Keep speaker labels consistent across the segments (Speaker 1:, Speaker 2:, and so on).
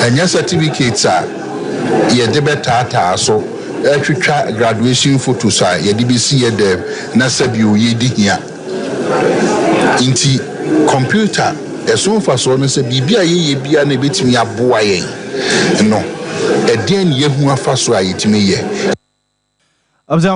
Speaker 1: anya certificates a ye de betata so etwetwa graduation photos a ye de be see ye dem na sabi o ye di hia inti computer eso fa so no se bibia ye bia na betimi aboa yen no eden ye hu afa so a yetimi ye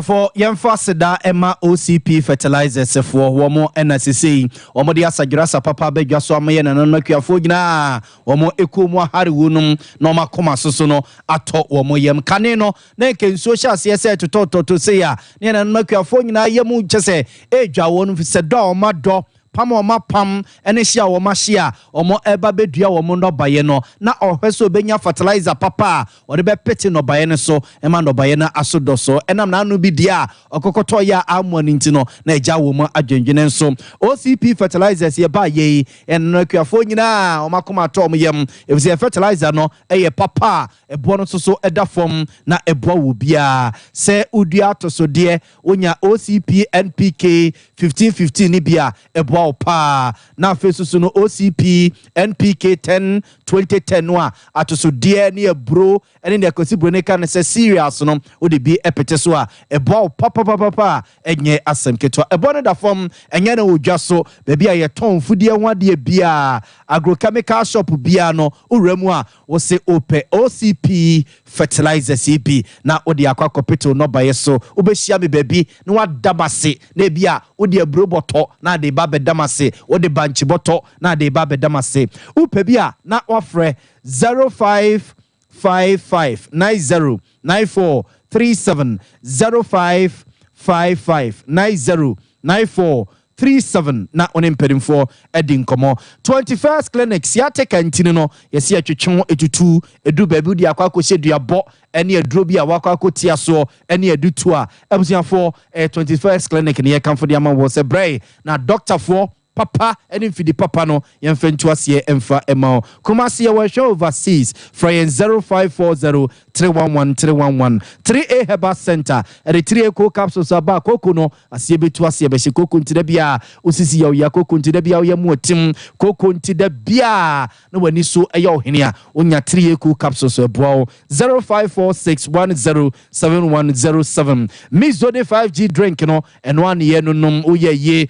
Speaker 2: for Yemfa Seda Emma OCP fertilizers for Womo NSC, Omodia Sagrasa Papa Begaso Mayan and Nokia Fogina, Omo Ekumo Hariwunum, Noma Coma Sosono, Ato Womo Yem Caneno, Nakin Social CSA to Toto to say, Nian and Nokia Fogina Yemu Chese, Eja won Seda Mado. Pamo ma pam ene hia wo ma hia omo eba bedua wo mo no baye no na ohweso benya fertilizer papa o de be peti no baye ne so ema no baye na asodo so enam na anu bi dia okokoto ya amoni nti no na eja wo mo adwenjene nso OCP fertilizers ye ba ye en akuafo nyina o makoma to mo yem efise fertilizer no eye papa ebo no so eda fom na ebo wo bia se udua to so de onya OCP NPK 1515 ni bia ebo pa na fesusu no OCP NPK 10 2010 no atoso de ne ebro ene ne akosibro ne kan se serious no wo de bi epete so a ebo papa enye asem ketwa ebo ne da fom enye na odwa so be bia ye ton fudie ho ade bia agrochemical shop bia no uremu a wo se ope OCP fertilizer CP na wo de akwa kopito no baye so wo be hia me baby na wadabase na bia wo de ebro boto na de ba bedamase wo de banchi boto na de ba bedamase upe bia na ofre 0555909437 0555909437 na onempedimfo edin komo 21st clinic siate kantini no yesi atwetwe etutu edu baby di akwa akose duabo ene aduro bi a wakwa akotia so ene adutu a ebusiafo 21st clinic ne yekamfo di ama wo se brey na doctor for papa and infidi papa no yemfentu ase emfa ema kumasi we show overseas from 0540311311 3A Herbal Center at the 3A co capsules aba koko no ase betu ase be koko ntide bia osisi ya koko ntide bia ye muotim koko ntide bia no wani so eya ohene a onya 3A co capsules abo 0546107107 Mizode 5G drink no eno an ye no nom oye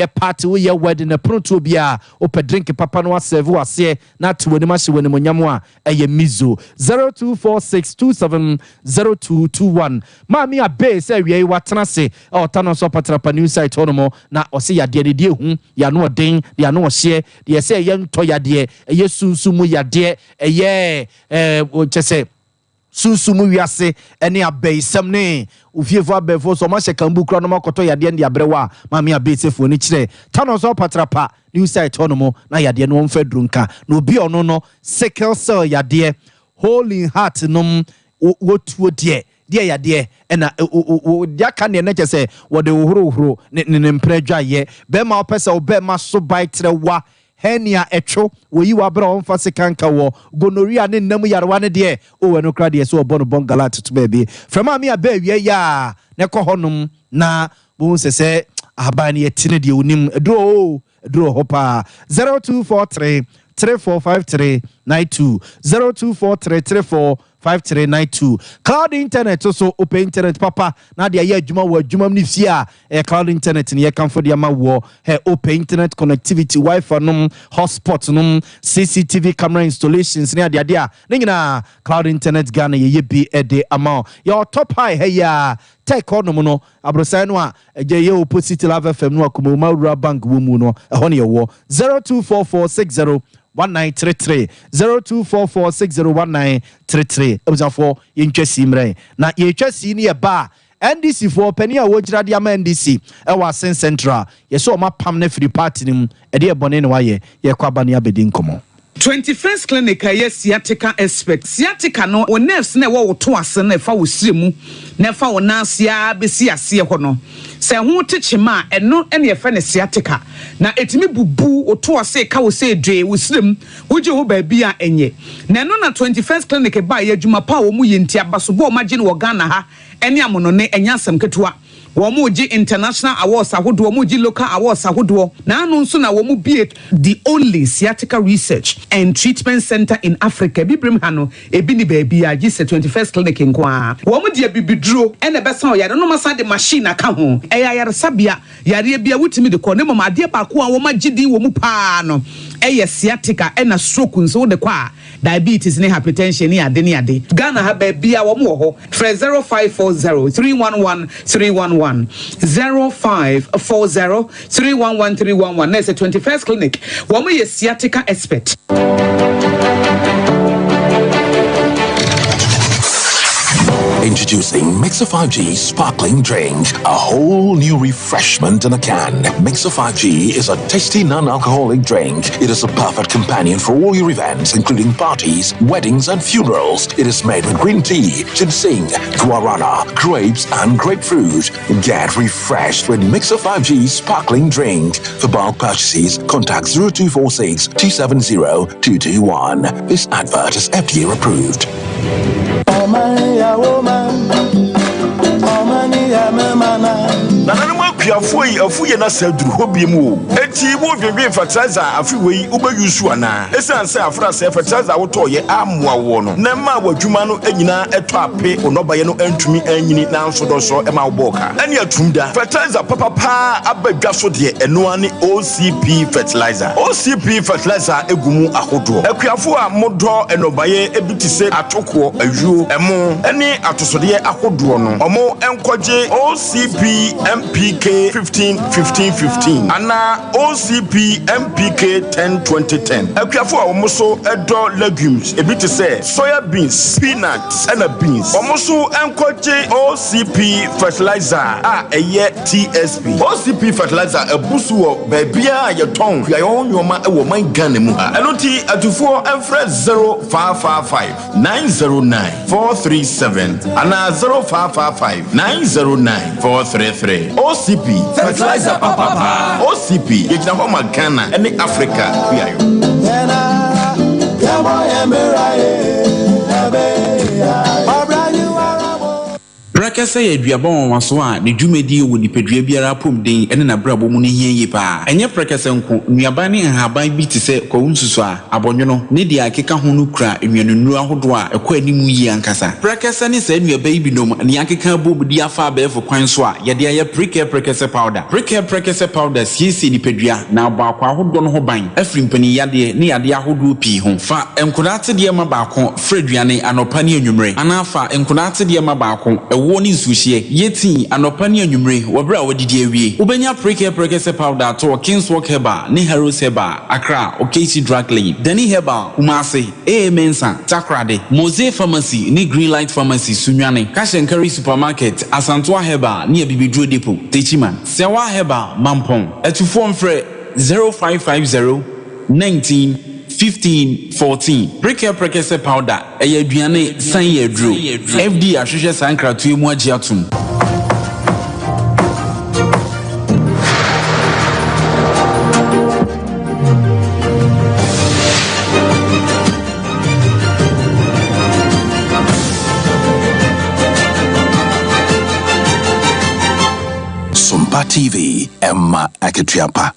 Speaker 2: party oye in a pronto bia ope drink papa no serve ase na to woni ma hye woni monyam a eye mizo 0246270221 mami abe say wie watena se o tano so patrapa new site hono na o se yade ne die hu ya no den ya no hye de se ye nto yade eye sunsumu yade eye o chese sunsumu wiase ene abeisam ne ufiefo abefo so ma shekambu kro no makoto yade ne abrewa mami abesefo ni kire tano so patrapa new site hono na yade no mfadrunka na obi ono no sickle cell yade hole in heart no wotuo de yade ena dia kan ne chese wo de horo ne mpredwa ye be ma opesa obe ma so bite wa henia etwo woyi wa bra on fa sekanka wo gonorrhea ne nam yarwa ne de o we no kra de so obo no bongalat to baby frama mi aba wie ya ne ko honum na bo sese aba ne yetine de onim edro hopa 0243 345392 0243 345392 cloud internet so open internet papa na de ya adwuma wo adwuma ni fia cloud internet ne yekamfo de ama wo open internet connectivity wifi num hotspot num CCTV camera installations ne ade a ne nyina cloud internet Ghana ye bi ede ama your top high ya tech onum no abrosan no a je ye opposite love fm no akomoma rural bank wo mu no ho ne ye wo 0244601933 0244601933 ebuzafo yentwasi mre na yetwasi ne ye ba NDC for penny a wojira dia ma NDC e wa Sen Central yeso ma pam na free party nim e de bone ne waye ye kwaba ne abedi nkomo
Speaker 3: 21st clinic yes sciatica expert sciatica no o nerves na wo to ase na fa wo siremu na fa wo nasia besi ase ho no se ho techema eno ene ye fa ne sciatica na etimi bubu o to ase ka wo se dwe wo sirem woje ho ba bi a enye na eno na 21st clinic ba ye adwuma pa wo mu ye ntia baso bo magine wo Ghana ha ene amono ne enya asem ketua Womuji international awards ahodo, womuji local awards ahodo. Na anu nso na womu be the only sciatica research and treatment center in Africa. Bibrim hano ebi ni baby a gise 21st clinic nkwa. Womu dia bibidro ene besa o yare no masa de machine aka ho. Eya yare sabia yare bia wutimi de ko ne mama ade ba ko a wo magidi wo mu pa no. Eya sciatica ena stroke nso de kwa diabetes ne hypertension ne ade ne ade. Ghana ha baby a wo mu ho. 0540 311 311 0540 311 311. That's a 21st clinic. Wo mu ye sciatica expert.
Speaker 4: Introducing Mixer 5G Sparkling Drink, a whole new refreshment in a can. Mixer 5G is a tasty non-alcoholic drink. It is a perfect companion for all your events, including parties, weddings, and funerals. It is made with green tea, ginseng, guarana, grapes, and grapefruit. Get refreshed with Mixer 5G Sparkling Drink. For bulk purchases, contact 0246 270 221. This advert is FDA approved.
Speaker 5: Kuafoi afuye na saduru hobi mu eti wo dwedwe fertilizer afiwe ubayusu ana esanse afra se fertilizer wotoye amwa wo no na ma wadwuma no anyina eto ape onobaye no antumi anyini na nso doso ema woboka ani atumda fertilizer papa abadwa so de eno ane OCP fertilizer egumu ahodo akuafo a modo enobaye ebitise atoko awuo emo ene atosode ahodo no omo enkoje OCP MPK 15 ana OCP MPK 10 akuafo a omoso edo legumes ebiti say soya beans, peanuts and beans omoso enkoje OCP fertilizer a eye TSP OCP fertilizer ebusu wo baabia ye ton kuayo nyoma e wo man Ghana mu enoti atufo enfre 0555 909 437 ana 0555 909 433 OCP fertilizer papa OCP yejina ho Ghana and Africa biayo
Speaker 6: Brakese ye duabon waso a ne dwumedi wo nipadua biara pomden ene na brabo mu ne hieye pa enye brakese nko nuaban ne nhaban bi te se kwunsusu a abonwono ne dia akeka ho no kura enwanunu ahodo a ekwa animu yi ankasa brakese ne se nuaban bi nom ne akeka bobudi afa abefo kwan so a ye de ye brakese powder siesi nipadua na abakwa ahodo no ho ban afri mpani yade ne yade ahodo pi ho fa enkodate de ma baako freduane anopa ne anwumre anafa enkodate de ma baako woni suhie yeti anopa ne anwumre wobra wodidi awie ubenya prekese powder to Kingswalk Herbal ne Heroes Herbal Accra Okesi Drug Lane Dani Herbal Kumase Mensa Takrade Mose Pharmacy ne Greenlight Pharmacy Sunwane Cash and Carry Supermarket Asantwa Herbal ne Bibidro Depot Techiman Sewa Herbal Mampong etufo mfre 0550 19 15-14 prekese powder aduane san ye dro FD ahwehwe sankratu emu agi atum
Speaker 4: Sompa TV Emma Aketiapa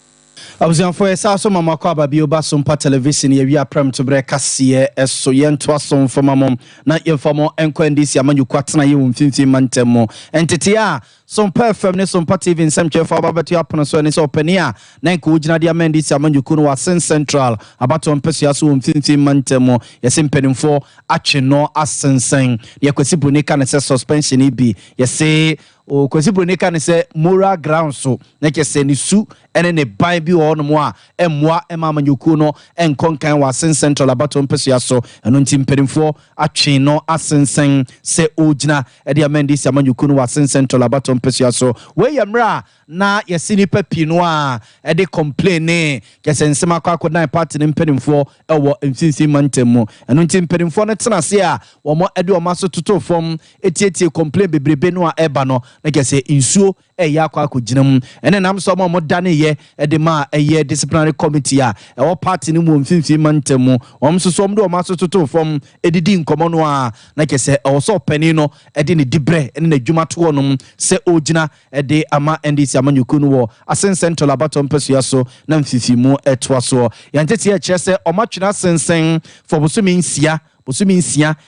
Speaker 2: Abuzianfo esa so mama kwa babi oba Sompa television ye wi aprem to bre kase eso ye nto aso mfama mom na ye mfamo enko ndisi amanyu kwatena ye womfimfim mantemo entete a Sompa FM ne Sompa TV nsamche fa babetu apono so ne so opani a na enko ugina dia mendisi amanyu kuno wa Central abato mpesu aso womfimfim mantemo ye sempenimfo atwe no asensen ye kwesibu ne ka ne suspension ibi ye se o kwesibu ne ka ne se moral ground so na ke se ni su ene ne ban bi wo no mo a emmoa emamanyuku no enkonkan wa Central abato mpesu aso eno ntimperimfo atwe no asensen se ogina e dia mendisi amanyuku no wa Central abato mpesu aso we yamra na yesini papi no a e de complain ne kesensema kwakodan party ne mperimfo ewo mfinfin mantemu eno ntimperimfo ne tena se a wo mo e de o maso toto fom etietie complain bebrebe no a eba no na kese insuo eya akwa akogina mu ene nam so mo dane ye de ma eye disciplinary committee a e party ni mu mfimfim mantemu so so mdo ma so toto fom edidi nkomo no a na kese e so pani no de ne dibre ene na dwuma to no se ogina de ama NDC amanyuku no wo asen central abatom pesua so na mfifimu etwa so yantete ya kyerese omatwena sensen for bosumi nsia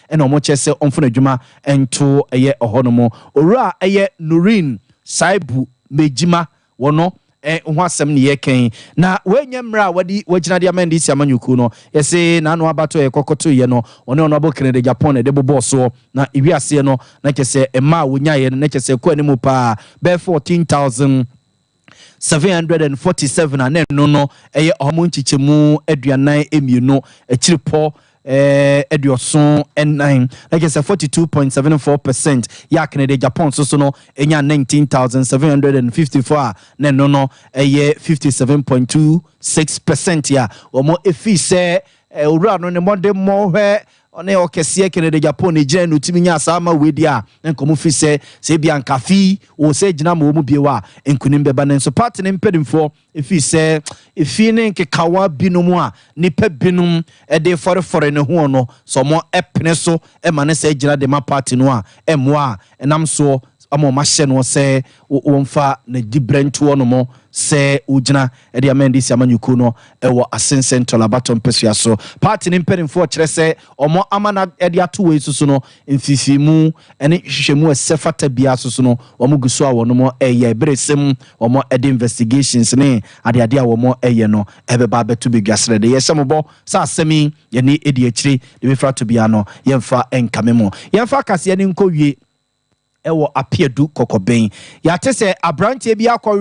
Speaker 2: ena omo kyerese omfuna dwuma ento eye ohonomo owura eye Nurin Saibu Mejima wono ho asem ne yeken na wenye mra wadi wagina dia mandi si amanyuku no yese na no abato ye kokoto ye no one ono abokene de Japan de bobo so na iwiase no na kese ema wonya ye no na kese ko animu pa be 14,747 and no eye omo nchichemu aduanan emienu akiripo Edioson N9 like I said 42.74% ya Canada Japan so no enya 19,754 no eye 57.26% ya omo efi se owura no ne mode mo hwe one okesie Canada Japan ejira no timi nya asama wedi a nkomo fi se bia nkafi o se gina mo mu biewa enkunim beba nenso party ne mpedimfo efi se efi ne nkekawa binom a nipa binum de for ne ho no so mo epne so e ma ne se gina de ma party no a emo a enam so amo ma hye no se wonfa na dibrentu no mo se ugina edi amendi si amanyuku no ewo asen central abatom pesua so party ne mpedimfo kire se omo amana edi atowe susu no mfifimu ene hwehwemu asefata bia susu no omo guso a wono mo eye beresem omo edi investigations ne ade a womo eye no ebeba betu bigwasre de yesembo sa asemi ye ni edi akiri de befra to bia no yemfa enkamemo yemfa kase ne nkowie ewo apiedu kokoben ya tese abrantie bi akọ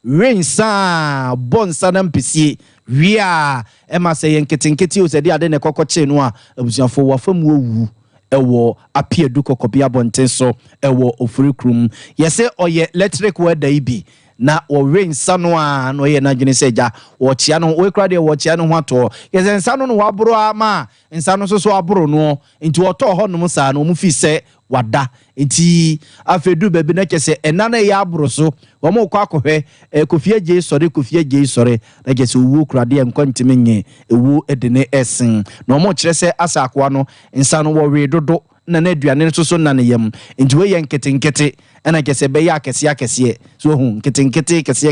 Speaker 2: rensa bonsa na mpesie wia ema se yenketenketi o se de ade ne kokoche no a abusuafo wafam wowu ewo apiedu kokobia bonten so ewo ofurikrum yese oye electric weather ibi na o rensa no a no ye na dwene se ja wo chia no we kra de wo chia no ho ato yese nsa no waboro ama nsa no so aboro no nti oto ho no sa no mu fi se wada enti afedu bebi na kese enana ya aboro so wo mo kwa akohwe kofie je sore na kese owu krade enkwantime nye ewu edene esen na mo kire se asa akwa no nsa no wo we dodo na aduane so na ne yam enti we yenketenkete ena kese be ya akese so hu nketenkete kese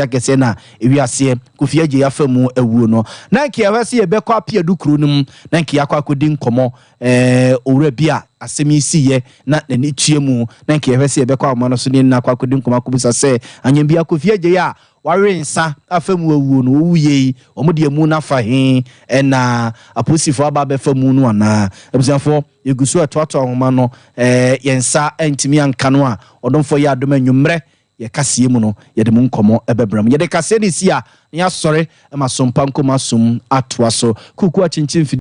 Speaker 2: akese na ewiase kofie je yafamu ewu no na nke awase ye be kwa pia dukuru num na nke yakwa akodi nkomo owura bia asemi siye na nani tuemu na nke awase ye be kwa amano so ni na kwa akodi nkomo akubusa se anyem bia kofie je ya warensa afamu ewu no owuye omode emu na fa he na aposifo aba be famu no ana ebusanfo yegusu atoato ahoma no yensa entimi anka no a odomfo ya adom anwumre ye kasie mu no ye de mu nkomo ebebram ye de kase ni sia ya sore ma sompa nkoma sum atoa so kuku achinchin